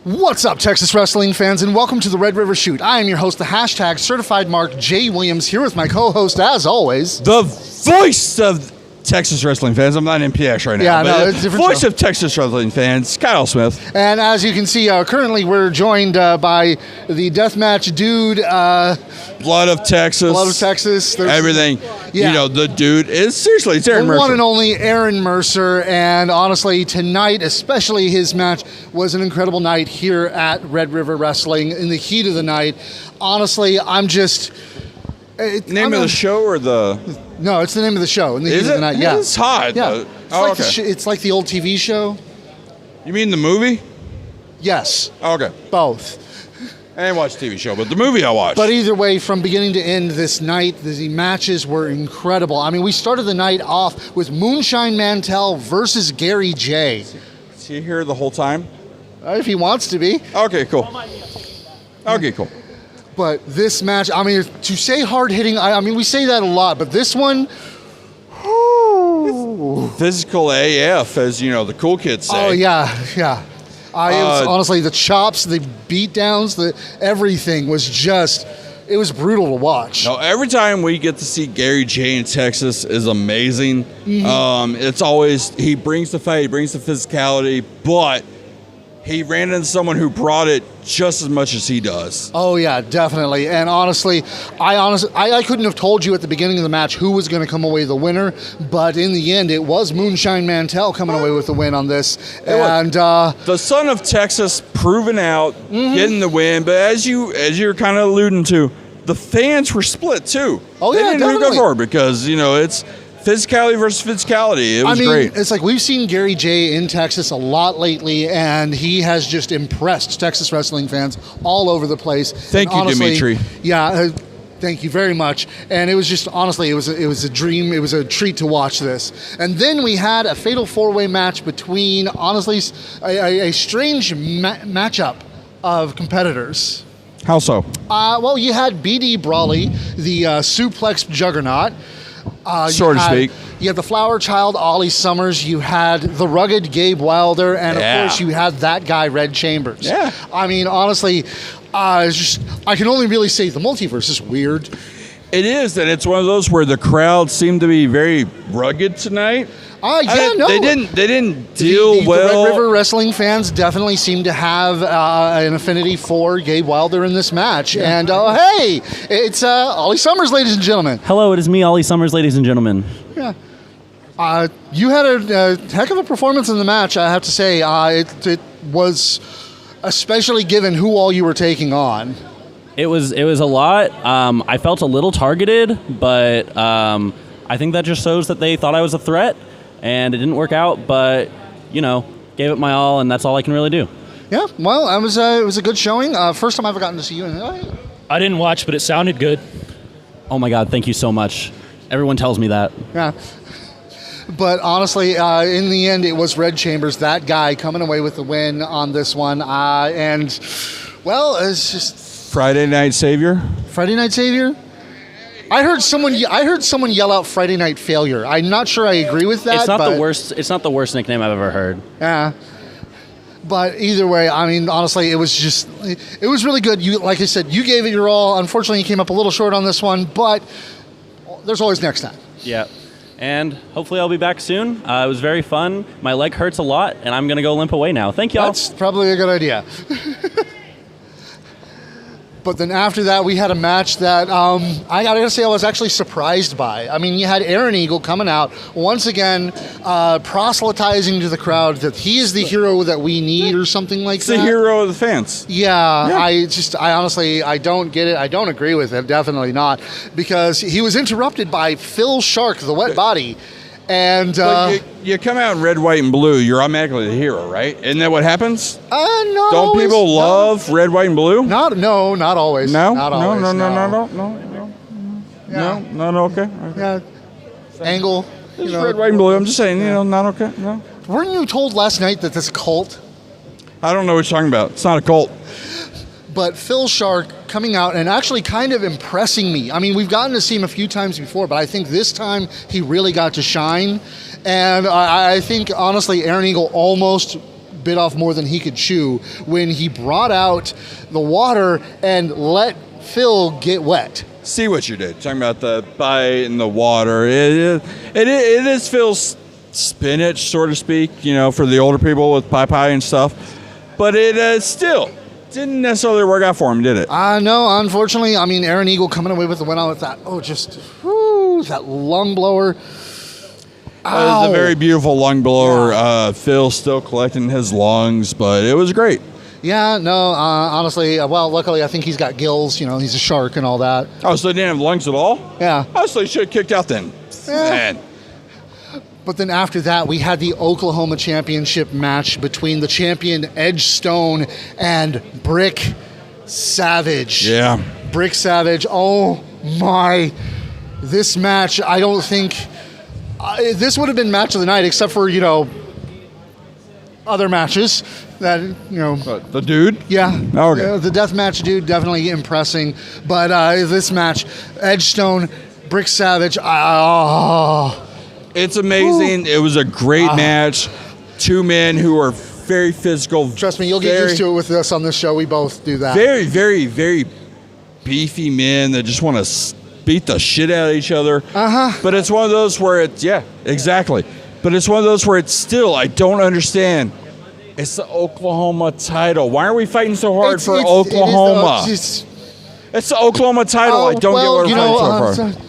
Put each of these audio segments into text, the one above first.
What's up, Texas wrestling fans, and welcome to the Red River Shoot. I am your host, the hashtag certified Mark J. Williams, here with my co-host, as always, the voice of Texas wrestling fans. I'm not in PX right now. Yeah, no, it's a different voice show. of Texas wrestling fans, Kyle Smith. And as you can see, currently we're joined by the deathmatch dude, Blood of Texas. Blood of Texas. There's Everything. Yeah. You know, the dude is seriously, it's Aaron the Mercer. one and only Aaron Mercer. And honestly, tonight, especially his match, was an incredible night here at Red River Wrestling in the heat of the night. Honestly, I'm just... Name of the show or the... No, it's the name of the show. In the heat Is of it? the night, yeah. It's hot. Yeah. Oh, It's it's like the old TV show. You mean the movie? Yes, Oh, okay. both. I didn't watch the TV show, but the movie I watched. But either way, from beginning to end this night, the matches were incredible. I mean, we started the night off with Moonshine Mantell versus Gary J. Is he here the whole time? If he wants to be. Okay, cool. Okay, cool. But this match, I mean, to say hard-hitting, I mean, we say that a lot, but this one... Physical AF, as you know, the cool kids say. Oh, yeah. It was, honestly, the chops, the beatdowns, everything was just... It was brutal to watch. No, every time we get to see Gary J in Texas is amazing. Mm-hmm. It's always, he brings the fight, he brings the physicality, but he ran into someone who brought it just as much as he does. Oh yeah, definitely. And honestly, I couldn't have told you at the beginning of the match who was going to come away the winner, but in the end, it was Moonshine Mantell coming away with the win on this. And the son of Texas proving out, getting the win. But as you're kind of alluding to, the fans were split too. Oh, they yeah, didn't really definitely. go for it because it's physicality versus physicality. It was great. It's like we've seen Gary J in Texas a lot lately, and he has just impressed Texas wrestling fans all over the place. Thank And you, honestly, Dimitri. Yeah, thank you very much. And it was just, honestly, it was a dream. It was a treat to watch this. And then we had a fatal four-way match between, honestly, a strange matchup of competitors. How so? Well, you had B.D. Brawley, the suplex juggernaut. So to speak. You had the flower child, Ollie Summers. You had the rugged Gabe Wilder. And, of course, you had that guy, Red Chambers. Yeah. I mean, honestly, it's just, I can only really say the multiverse is weird. It is, and it's one of those where the crowd seemed to be very rugged tonight. They didn't deal the well. Red River wrestling fans definitely seem to have an affinity for Gabe Wilder in this match. Yeah. And hey, it's Ollie Summers, ladies and gentlemen. Hello, it is me, Ollie Summers, ladies and gentlemen. Yeah. You had a heck of a performance in the match, I have to say. It was, especially given who all you were taking on. It was a lot. I felt a little targeted, but I think that just shows that they thought I was a threat, and it didn't work out. But gave it my all, and that's all I can really do. Yeah, well, it was a good showing. First time I've ever gotten to see you. I didn't watch, but it sounded good. Oh my God, thank you so much. Everyone tells me that. Yeah. But honestly, in the end, it was Red Chambers, that guy, coming away with the win on this one. And, well, it's just... Friday Night Savior? Friday Night Savior? I heard someone yell out Friday Night Failure. I'm not sure I agree with that. It's not the worst nickname I've ever heard. Yeah. But either way, I mean, honestly, it was really good. Like I said, you gave it your all. Unfortunately, you came up a little short on this one, but there's always next time. Yeah. And hopefully I'll be back soon. It was very fun. My leg hurts a lot, and I'm going to go limp away now. Thank y'all. That's probably a good idea. But then after that, we had a match that I gotta say I was actually surprised by. I mean, you had Aaron Eagle coming out once again, proselytizing to the crowd that he is the hero that we need, or something like that. It's the hero of the fans. Yeah, I honestly, I don't get it. I don't agree with it. Definitely not, because he was interrupted by Phil Shark, the wet body. And you come out in red, white, and blue, you're automatically the hero, right? Isn't that what happens? no. Don't people love red, white, and blue? Not always. No? Not always. Not okay. Yeah. Angle. It's red, white, and blue. I'm just saying, not okay. No. Weren't you told last night that this cult? I don't know what you're talking about. It's not a cult. But Phil Shark coming out and actually kind of impressing me. I mean, we've gotten to see him a few times before, but I think this time he really got to shine. And I think, honestly, Aaron Eagle almost bit off more than he could chew when he brought out the water and let Phil get wet. See what you did. Talking about the bite and the water. It is Phil's spinach, so to speak, for the older people with pie and stuff. But it still didn't necessarily work out for him, did it? No, unfortunately. I mean, Aaron Eagle coming away with the win out with that. That lung blower. It was a very beautiful lung blower. Yeah. Phil still collecting his lungs, but it was great. Yeah, no, honestly, luckily I think he's got gills. He's a shark and all that. Oh, so he didn't have lungs at all? Yeah. Oh, so he should have kicked out then. Yeah. Man. But then after that, we had the Oklahoma Championship match between the champion Edge Stone and Brick Savage. Yeah. Brick Savage, oh my. This match, I don't think... this would have been match of the night, except for, other matches that, The dude? Yeah. Oh, okay. The deathmatch dude definitely impressing. But this match, Edge Stone, Brick Savage, It's amazing. It was a great match. Two men who are very physical. Trust me, you'll get used to it with us on this show. We both do that. Very, very, very beefy men that just want to beat the shit out of each other. But it's one of those where exactly. But it's one of those where it's still, I don't understand. It's the Oklahoma title. Why are we fighting so hard for Oklahoma? It's the Oklahoma title. I don't get what we're fighting so far.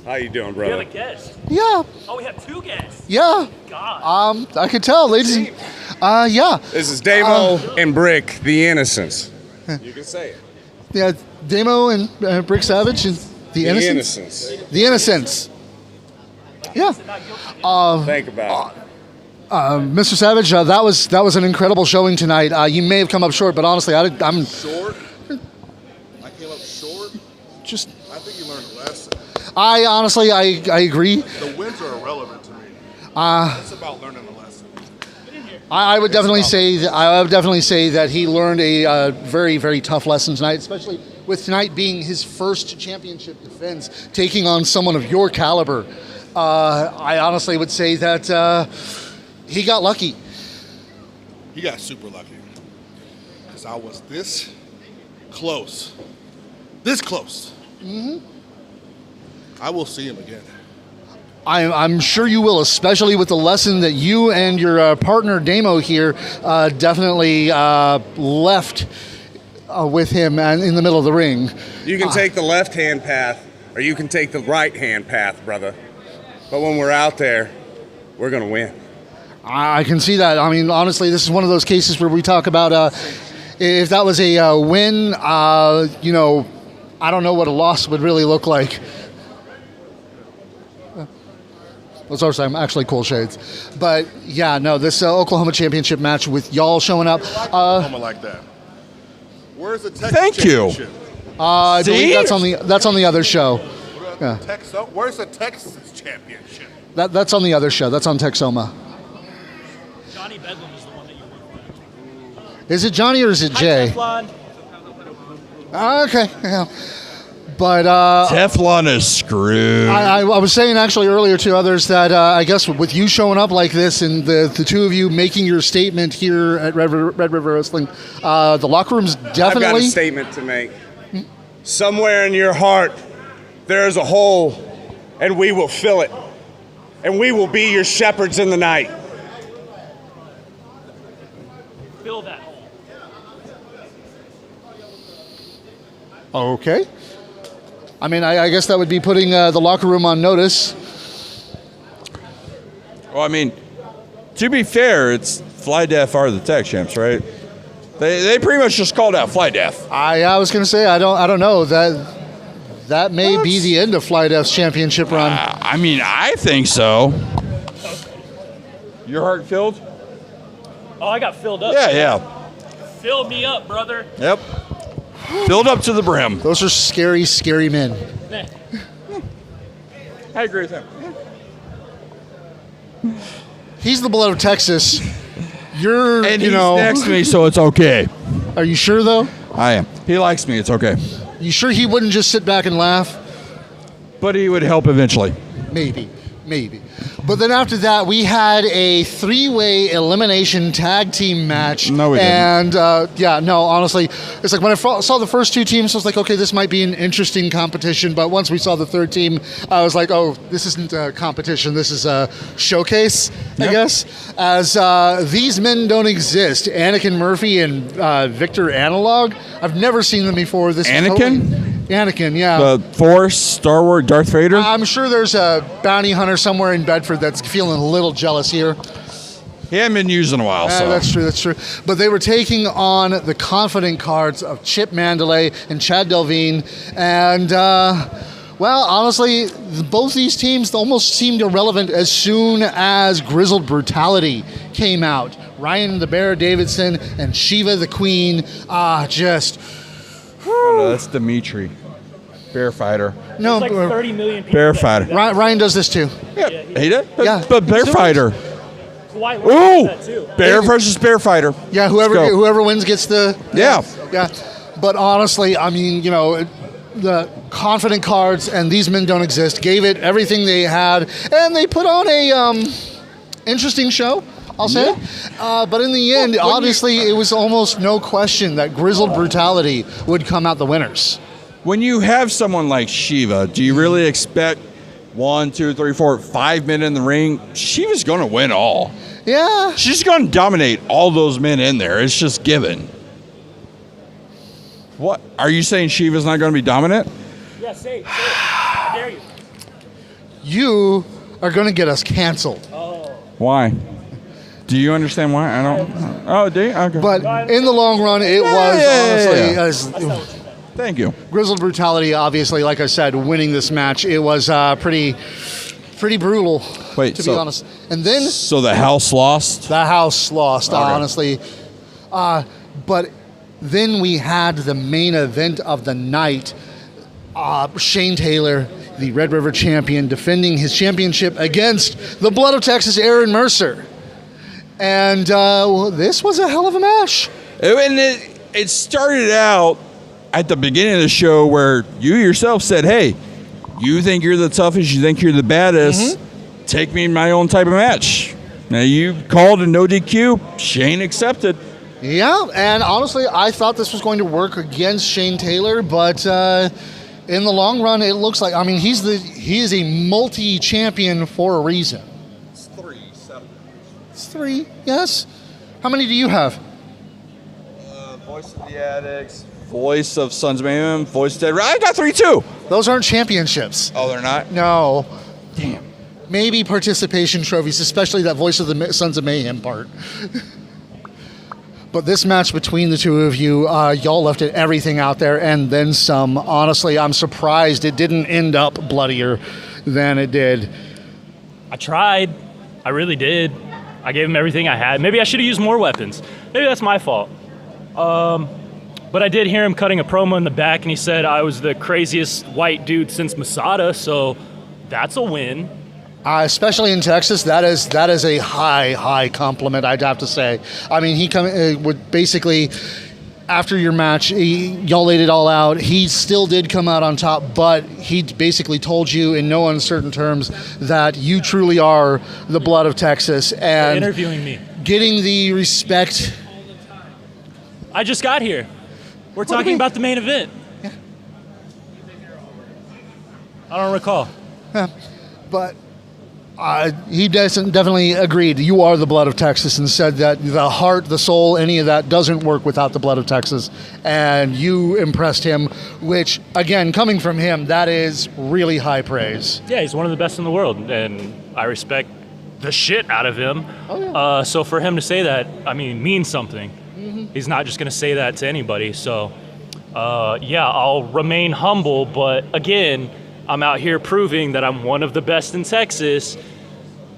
How you doing, brother? We have a guest. Yeah. Oh, we have two guests. Yeah. God. I could tell, ladies. Yeah. This is Damo and Brick, the Innocents. You can say it. Yeah, Damo and Brick Savage and the Innocents. The Innocents. Yeah. Think about it. Mr. Savage, that was an incredible showing tonight. You may have come up short, but honestly, I'm short. I came up short. Just. I think you learned a lesson. I agree. The wins are irrelevant to me. It's about learning a lesson. I would definitely say that he learned a very, very tough lesson tonight, especially with tonight being his first championship defense, taking on someone of your caliber. I honestly would say that he got lucky. He got super lucky. Because I was this close. This close. Mm-hmm. I will see him again. I'm sure you will, especially with the lesson that you and your partner Damo here definitely left with him in the middle of the ring. You can take the left-hand path, or you can take the right-hand path, brother. But when we're out there, we're going to win. I can see that. I mean, honestly, this is one of those cases where we talk about if that was a win, I don't know what a loss would really look like. Sorry, I'm actually cool shades. But, yeah, no, this Oklahoma Championship match with y'all showing up. Oklahoma like that. Where's the Texas Thank Championship? I believe that's on the other show. Yeah. Where's the Texas Championship? That's on the other show. That's on Texoma. Johnny Bedlam is the one that you work with. Is it Johnny or is it Jay? Okay. Yeah. But Teflon is screwed. I was saying actually earlier to others that I guess with you showing up like this and the two of you making your statement here at Red River Wrestling, the locker room's definitely... I've got a statement to make. Somewhere in your heart, there's a hole, and we will fill it. And we will be your shepherds in the night. Fill that hole. Okay. I mean, I guess that would be putting the locker room on notice. Well, I mean, to be fair, it's Fly Def are the tag champs, right? They pretty much just called out Fly Def. I was going to say I don't know that may be the end of Fly Def's championship run. I mean, I think so. Your heart filled? Oh, I got filled up. Yeah. Fill me up, brother. Yep. Filled up to the brim. Those are scary, scary men. I agree with him. He's the blood of Texas. You're, And he's next to me, so it's okay. Are you sure, though? I am. He likes me. It's okay. You sure he wouldn't just sit back and laugh? But he would help eventually. Maybe. Maybe. But then after that, we had a 3-way elimination tag team match. No, we didn't. And honestly, it's like when I saw the first two teams, I was like, okay, this might be an interesting competition. But once we saw the third team, I was like, oh, this isn't a competition. This is a showcase, I guess. As these men don't exist. Anakin Murphy and Victor Analog. I've never seen them before. This Anakin? Anakin, yeah. The Force, Star Wars, Darth Vader? I'm sure there's a bounty hunter somewhere in Bedford that's feeling a little jealous here. He hasn't been used in a while, so. That's true. But they were taking on the confident cards of Chip Mandalay and Chad Delvine. And, honestly, both these teams almost seemed irrelevant as soon as Grizzled Brutality came out. Ryan the Bear Davidson and Shiva the Queen, Oh, no, that's Dimitri. Bear fighter. No, There's like 30 million people. Bear that fighter. do that. Ryan does this too. Yeah, he did? But, Yeah. but Bear fighter. Kawhi Leonard Ooh! does that too. Bear versus Bear fighter. Yeah, Let's go. whoever wins gets the... Yeah. Yeah. But honestly, I mean, the confident cards and these men don't exist gave it everything they had, and they put on a interesting show, I'll say. But in the end, obviously, it was almost no question that Grizzled Brutality would come out the winners. When you have someone like Shiva, do you really expect 1, 2, 3, 4, 5 men in the ring? Shiva's going to win all. Yeah. She's going to dominate all those men in there. It's just given. What? Are you saying Shiva's not going to be dominant? Yeah, say it. How dare you? You are going to get us canceled. Why? Do you understand why? I don't. Oh, do you? Okay. But in the long run, it was honestly... Thank you. Grizzled Brutality, obviously, like I said, winning this match, it was pretty brutal, Wait, to so- be honest. And then So the house lost? the house lost, Okay. honestly. But then we had the main event of the night. Shane Taylor, the Red River champion, defending his championship against the Blood of Texas, Aaron Mercer. And this was a hell of a match. And it started out at the beginning of the show where you yourself said, hey, you think you're the toughest, you think you're the baddest, take me in my own type of match. Now you called a no DQ, Shane accepted. Yeah, and honestly, I thought this was going to work against Shane Taylor, but in the long run, it looks like, I mean, he is a multi-champion for a reason. It's 3, yes. How many do you have? Voice of the Addicts, Voice of Sons of Mayhem, Voice of Dead. I got 3 too. Those aren't championships. Oh, they're not? No. Damn. Maybe participation trophies, especially that Voice of the Sons of Mayhem part. But this match between the two of you, y'all left it everything out there and then some. Honestly, I'm surprised it didn't end up bloodier than it did. I tried. I really did. I gave him everything I had. Maybe I should have used more weapons. Maybe that's my fault. But I did hear him cutting a promo in the back, and he said I was the craziest white dude since Masada, so that's a win. Especially in Texas, that is a high compliment, I'd have to say. I mean, he would basically, after your match, y'all laid it all out. He still did come out on top, but he basically told you in no uncertain terms that you truly are the Blood of Texas. And Interviewing me. getting the respect. I just got here. We're do you talking mean? about the main event. Yeah. I don't recall. But he definitely agreed. You are the Blood of Texas, and said that the heart, the soul, any of that doesn't work without the Blood of Texas. And you impressed him, which, again, coming from him, that is really high praise. Yeah, he's one of the best in the world, and I respect the shit out of him. Oh, yeah. So for him to say that, I mean, means something. He's not just going to say that to anybody. So, yeah, I'll remain humble, but again, I'm out here proving that I'm one of the best in Texas.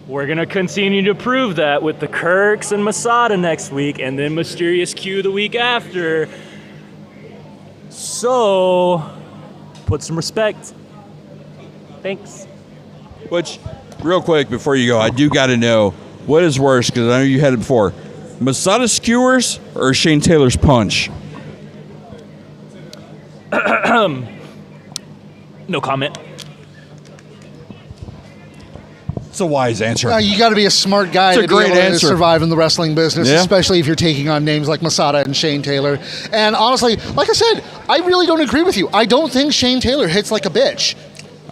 We're going to continue to prove that with the Kirks and Masada next week, and then Mysterious Q the week after. So, put some respect. Thanks. Which, real quick before you go, I do got to know, what is worse, because I know you had it before, Masada skewers or Shane Taylor's punch? No comment. It's a wise answer. You got to be a smart guy It's a to be great able to answer. survive in the wrestling business, Yeah. especially if you're taking on names like Masada and Shane Taylor. And honestly, like I said, I really don't agree with you. I don't think Shane Taylor hits like a bitch.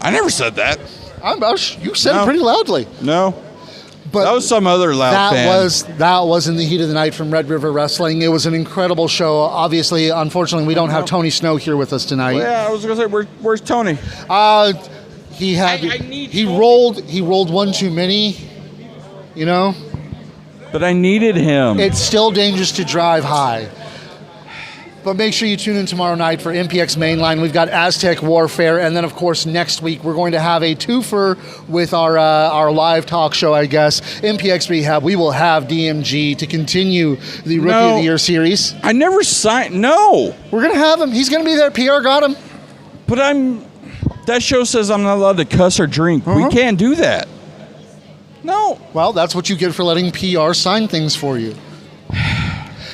I never said that. You said it No. pretty loudly. No. But That was some other loud fan. that was in the heat of the night from Red River Wrestling. It was an incredible show. Obviously, unfortunately, we don't have Tony Snow here with us tonight. Well, yeah, I was going to say, where's Tony? He had I need he Tony. rolled one too many. You know, But I needed him. it's still dangerous to drive high. But make sure you tune in tomorrow night for MPX Mainline. We've got Aztec Warfare, and then of course next week we're going to have a twofer with our live talk show. I guess MPX Rehab. We will have DMG to continue the Rookie of the Year series. I never signed. No. We're gonna have him. He's gonna be there. PR got him. But that show says I'm not allowed to cuss or drink. We can't do that. No. Well, that's what you get for letting PR sign things for you.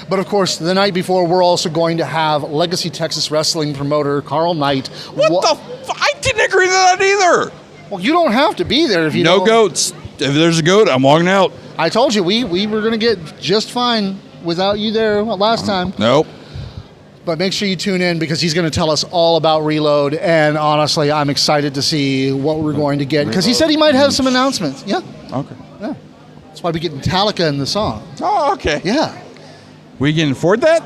But of course, the night before, we're also going to have Legacy Texas Wrestling promoter Carl Knight. What the I didn't agree to that either. Well, you don't have to be there if you No don't. goats. If there's a goat, I'm walking out. I told you we were going to get just fine without you there last time. Nope. But make sure you tune in because he's going to tell us all about Reload. And honestly, I'm excited to see what we're going to get because he said he might have some announcements. Yeah, Okay. that's why we get Metallica in the song. Oh, okay. Yeah. We can afford that?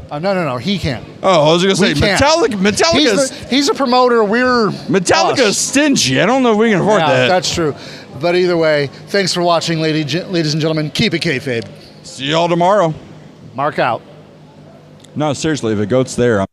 No. He can't. Oh, I was going to say, We can't. He's a promoter. We're Metallica's us. stingy. I don't know if we can afford Yeah, that. that's true. But either way, thanks for watching, ladies and gentlemen. Keep it kayfabe. See y'all tomorrow. Mark out. No, seriously, if a goat's there,